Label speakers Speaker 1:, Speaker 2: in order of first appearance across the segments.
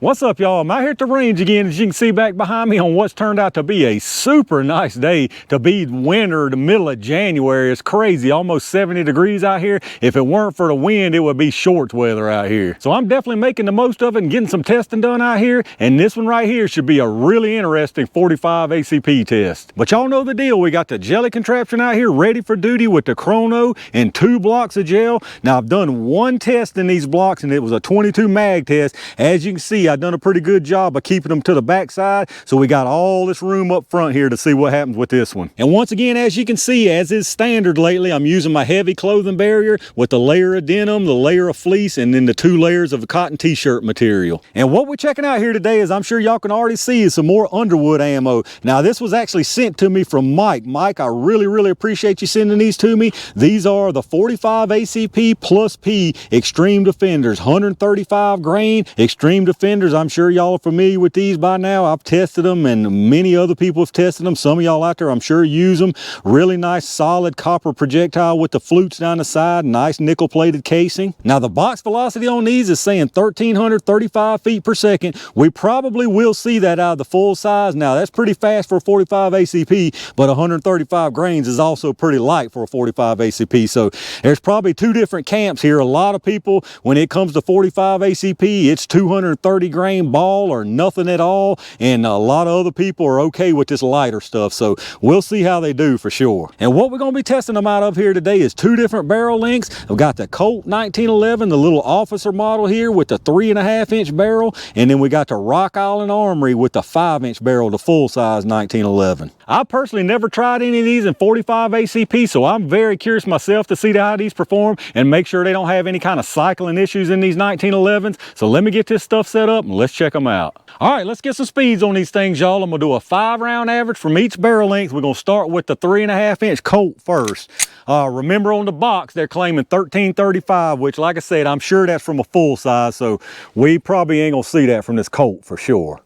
Speaker 1: What's up, y'all? I'm out here at the range again, as you can see back behind me, on what's turned out to be a super nice day to be winter, the middle of January. It's crazy, almost 70 degrees out here. If it weren't for the wind, it would be shorts weather out here. So I'm definitely making the most of it and getting some testing done out here. And this one right here should be a really interesting 45 ACP test. But y'all know the deal. We got the jelly contraption out here ready for duty with the chrono and 2 blocks of gel. Now I've done one test in these blocks and it was a 22 mag test. As you can see, I've done a pretty good job of keeping them to the back side. So we got all this room up front here to see what happens with this one. And once again, as you can see, as is standard lately, I'm using my heavy clothing barrier with the layer of denim, the layer of fleece, and then the 2 layers of the cotton t-shirt material. And what we're checking out here today, is I'm sure y'all can already see, is some more Underwood ammo. Now this was actually sent to me from Mike. Mike, I really appreciate you sending these to me. These are the 45 ACP plus P Extreme Defenders, 135 grain Extreme Defenders. I'm sure y'all are familiar with these by now. I've tested them and many other people have tested them. Some of y'all out there, I'm sure, use them. Really nice solid copper projectile with the flutes down the side, nice nickel plated casing. Now the box velocity on these is saying 1,335 feet per second. We probably will see that out of the full size. Now that's pretty fast for a 45 ACP, but 135 grains is also pretty light for a 45 ACP. So there's probably 2 different camps here. A lot of people, when it comes to 45 ACP, it's 230 grain ball or nothing at all. And a lot of other people are okay with this lighter stuff. So we'll see how they do for sure. And what we're going to be testing them out of here today is 2 different barrel lengths. I've got the Colt 1911, the little officer model here with the 3.5-inch barrel. And then we got the Rock Island Armory with the 5-inch barrel, the full size 1911. I personally never tried any of these in 45 ACP, so I'm very curious myself to see how these perform and make sure they don't have any kind of cycling issues in these 1911s. So let me get this stuff set up and let's check them out. All right, let's get some speeds on these things, y'all. I'm gonna do a 5-round average from each barrel length. We're gonna start with the 3.5-inch Colt first. Remember on the box, they're claiming 1335, which, like I said, I'm sure that's from a full size, so we probably ain't gonna see that from this Colt for sure.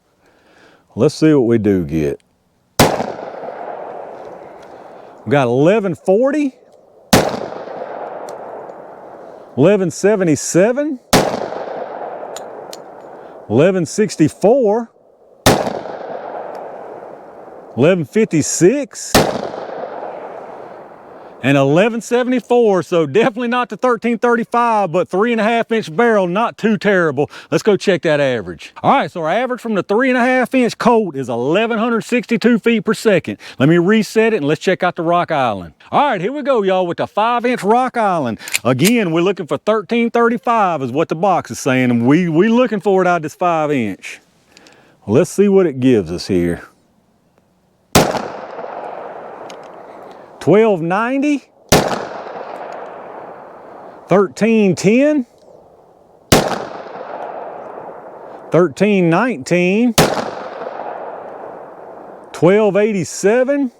Speaker 1: Let's see what we do get. We got 1140, 1177, 1164, 1156, and 1174. So definitely not the 1335, but 3.5-inch barrel, not too terrible. Let's go check that average. All right, so our average from the 3.5-inch Colt is 1,162 feet per second. Let me reset it and let's check out the Rock Island. All right, here we go, y'all, with the 5-inch Rock Island. Again, we're looking for 1335 is what the box is saying, and we looking for it out of this 5-inch. Let's see what it gives us here. 1290, 1310, 1319, 1287,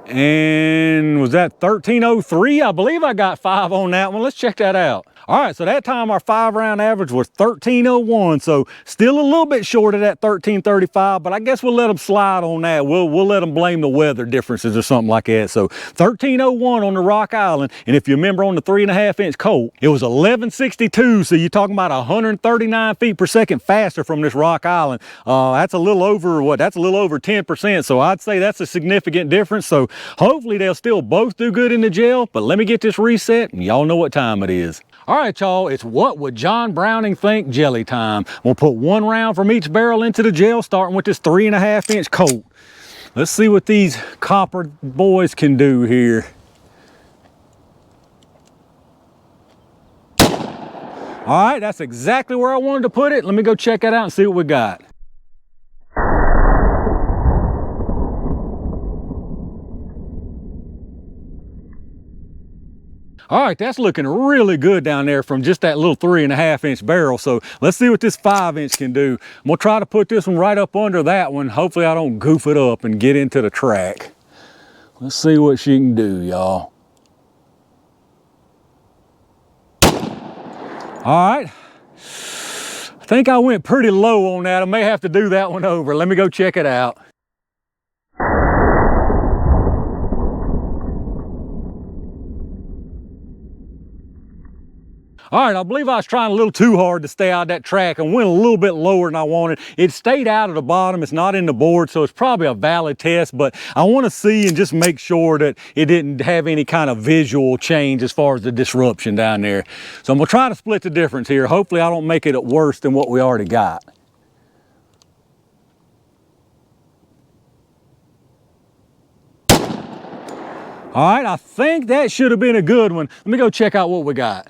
Speaker 1: and was that 1303? I believe I got 5 on that one. Let's check that out. All right, so that time our 5-round average was 1301, so still a little bit short of that 1335, but I guess we'll let them slide on that. We'll let them blame the weather differences or something like that. So 1301 on the Rock Island, and if you remember on the 3.5-inch Colt, it was 1162, so you're talking about 139 feet per second faster from this Rock Island. That's a little over, what, that's a little over 10%, so I'd say that's a significant difference. So hopefully they'll still both do good in the gel, but let me get this reset, and y'all know what time it is. All right, y'all, it's what would John Browning think jelly time. We'll put 1 round from each barrel into the gel, starting with this 3.5-inch Colt. Let's see what these copper boys can do here. All right, that's exactly where I wanted to put it. Let me go check that out and see what we got. All right, that's looking really good down there from just that little 3.5-inch barrel. So let's see what this 5-inch can do. I'm gonna try to put this one right up under that one. Hopefully I don't goof it up and get into the track. Let's see what she can do, y'all. All right, I think I went pretty low on that. I may have to do that one over. Let me go check it out. All right, I believe I was trying a little too hard to stay out of that track and went a little bit lower than I wanted. It stayed out of the bottom. It's not in the board, so it's probably a valid test, but I want to see and just make sure that it didn't have any kind of visual change as far as the disruption down there. So I'm going to try to split the difference here. Hopefully I don't make it worse than what we already got. All right, I think that should have been a good one. Let me go check out what we got.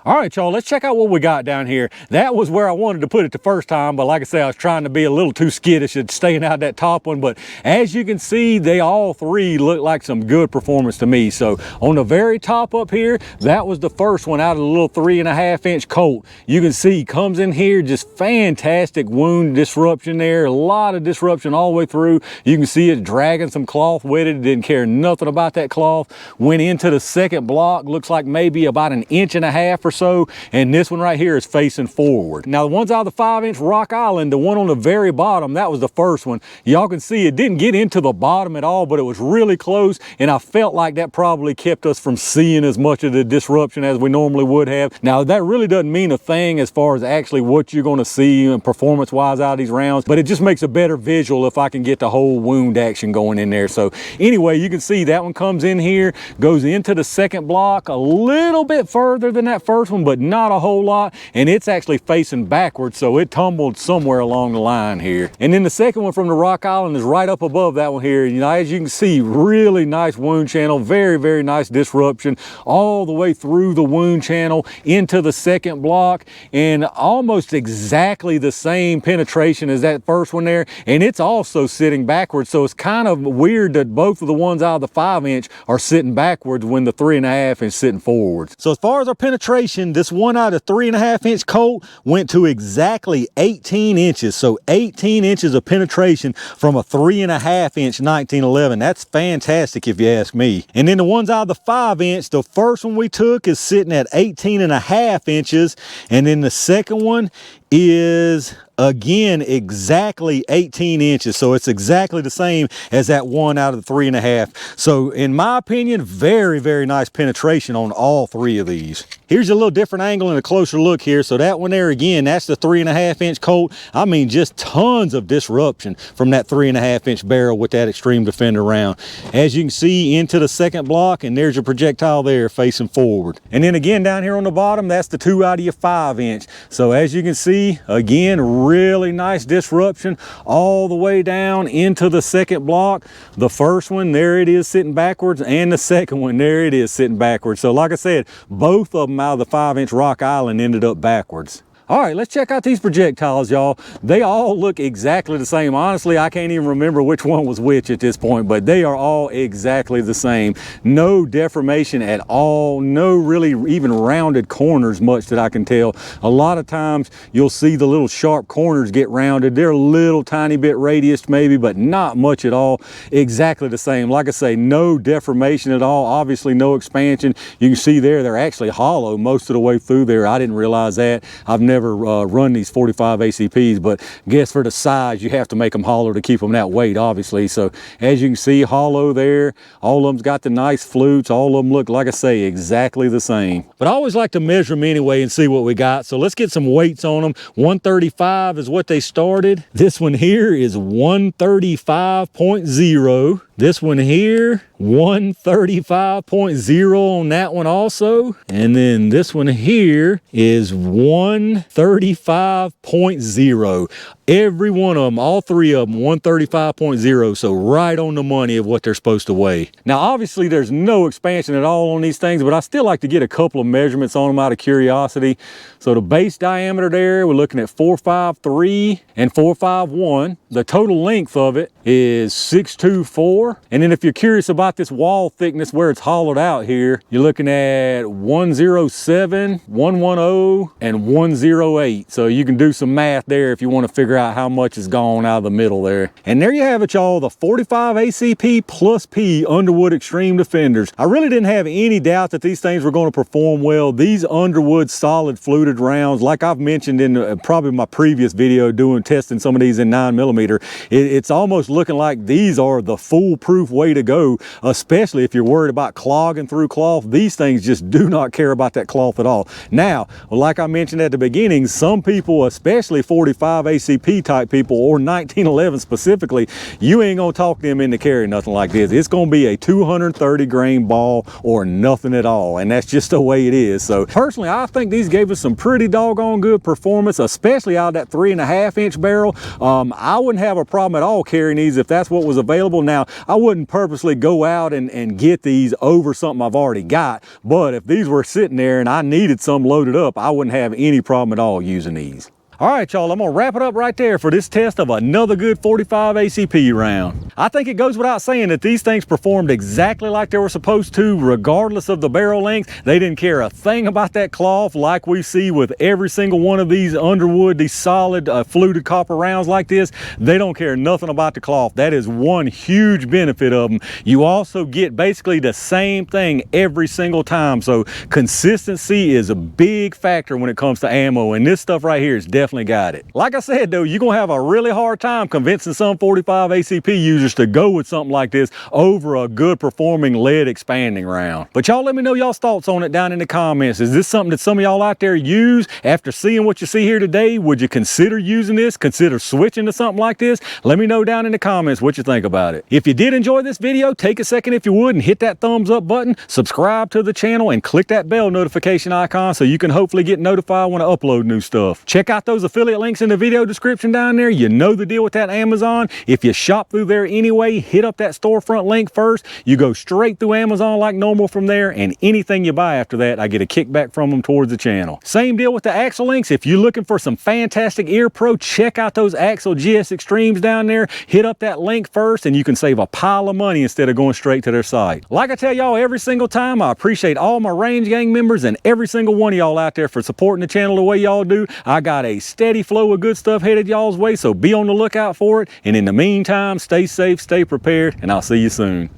Speaker 1: All right, y'all, let's check out what we got down here. That was where I wanted to put it the first time, but like I said, I was trying to be a little too skittish at staying out that top one. But as you can see, they all three look like some good performance to me. So on the very top up here, that was the first one out of the little 3.5 inch Colt. You can see comes in here, just fantastic wound disruption there. A lot of disruption all the way through. You can see it dragging some cloth with it. Didn't care nothing about that cloth. Went into the second block, looks like maybe about 1.5 inches or so, and this one right here is facing forward. Now the ones out of the 5-inch Rock Island, the one on the very bottom, that was the first one. Y'all can see it didn't get into the bottom at all, but it was really close, and I felt like that probably kept us from seeing as much of the disruption as we normally would have. Now that really doesn't mean a thing as far as actually what you're going to see performance wise out of these rounds, but it just makes a better visual if I can get the whole wound action going in there. So anyway, you can see that one comes in here, goes into the second block a little bit further than that first one, but not a whole lot, and it's actually facing backwards, so it tumbled somewhere along the line here. And then the second one from the Rock Island is right up above that one here. You know, as you can see, really nice wound channel, very, very nice disruption all the way through the wound channel into the second block, and almost exactly the same penetration as that first one there, and it's also sitting backwards. So it's kind of weird that both of the ones out of the 5-inch are sitting backwards when the 3.5 is sitting forwards. So as far as our penetration, this one out of 3.5 inch Colt went to exactly 18 inches. So 18 inches of penetration from a 3.5 inch 1911. That's fantastic if you ask me. And then the ones out of the 5-inch, the first one we took is sitting at 18.5 inches. And then the second one is again exactly 18 inches, so it's exactly the same as that one out of the 3.5. So in my opinion, very, very nice penetration on all three of these. Here's a little different angle and a closer look here. So that one there again, that's the 3.5 inch Colt. I mean, just tons of disruption from that 3.5 inch barrel with that Extreme Defender round. As you can see, into the second block, and there's your projectile there facing forward. And then again down here on the bottom, that's the 2 out of your 5-inch. So as you can see, again, really nice disruption all the way down into the second block. The first one, there it is sitting backwards, and the second one, there it is sitting backwards. So like I said, both of them out of the 5-inch Rock Island ended up backwards. All right, let's check out these projectiles, y'all. They all look exactly the same. Honestly, I can't even remember which one was which at this point, but they are all exactly the same. No deformation at all. No really even rounded corners much that I can tell. A lot of times you'll see the little sharp corners get rounded. They're a little tiny bit radiused maybe, but not much at all. Exactly the same. Like I say, no deformation at all. Obviously no expansion. You can see there, they're actually hollow most of the way through there. I didn't realize that. I've never run these 45 ACPs, but I guess for the size you have to make them hollow to keep them that weight, obviously. So as you can see, hollow there, all of them's got the nice flutes. All of them look, like I say, exactly the same. But I always like to measure them anyway and see what we got. So let's get some weights on them. 135 is what they started. This one here is 135.0. This one here, 135.0 on that one also. And then this one here is 135.0. Every one of them, all three of them, 135.0. So right on the money of what they're supposed to weigh. Now, obviously there's no expansion at all on these things, but I still like to get a couple of measurements on them out of curiosity. So the base diameter there, we're looking at 453 and 451. The total length of it is 624. And then if you're curious about this wall thickness where it's hollowed out here, you're looking at 107, 110, and 108. So you can do some math there if you want to figure out how much is gone out of the middle there. And there you have it, y'all, the 45 ACP plus P Underwood Extreme Defenders. I really didn't have any doubt that these things were going to perform well. These Underwood solid fluted rounds, like I've mentioned in probably my previous video testing some of these in 9mm, millimeter. It's almost looking like these are the foolproof way to go, especially if you're worried about clogging through cloth. These things just do not care about that cloth at all. Now, like I mentioned at the beginning, some people, especially 45 ACP type people or 1911 specifically, you ain't gonna talk them into carrying nothing like this. It's gonna be a 230 grain ball or nothing at all, and that's just the way it is. So personally, I think these gave us some pretty doggone good performance, especially out of that 3.5 inch barrel. I wouldn't have a problem at all carrying these if that's what was available. Now, I wouldn't purposely go out and get these over something I've already got, but if these were sitting there and I needed some loaded up, I wouldn't have any problem at all using these. All right, y'all, I'm gonna wrap it up right there for this test of another good 45 ACP round. I think it goes without saying that these things performed exactly like they were supposed to, regardless of the barrel length. They didn't care a thing about that cloth like we see with every single one of these Underwood, these solid fluted copper rounds like this. They don't care nothing about the cloth. That is one huge benefit of them. You also get basically the same thing every single time. So consistency is a big factor when it comes to ammo, and this stuff right here is definitely got it. Like I said though, you're gonna have a really hard time convincing some 45 ACP users to go with something like this over a good performing lead expanding round. But y'all let me know y'all's thoughts on it down in the comments. Is this something that some of y'all out there use? After seeing what you see here today, would you consider using this? Consider switching to something like this? Let me know down in the comments what you think about it. If you did enjoy this video, take a second if you would and hit that thumbs up button, subscribe to the channel, and click that bell notification icon so you can hopefully get notified when I upload new stuff. Check out those affiliate links in the video description down there. You know the deal with that Amazon. If you shop through there anyway, hit up that storefront link first. You go straight through Amazon like normal from there, and anything you buy after that, I get a kickback from them towards the channel. Same deal with the Axle links. If you're looking for some fantastic ear pro, check out those Axle GS Extremes down there. Hit up that link first and you can save a pile of money instead of going straight to their site. Like I tell y'all every single time, I appreciate all my Range Gang members and every single one of y'all out there for supporting the channel the way y'all do. I got a steady flow of good stuff headed y'all's way, so be on the lookout for it. And in the meantime, stay safe, stay prepared, and I'll see you soon.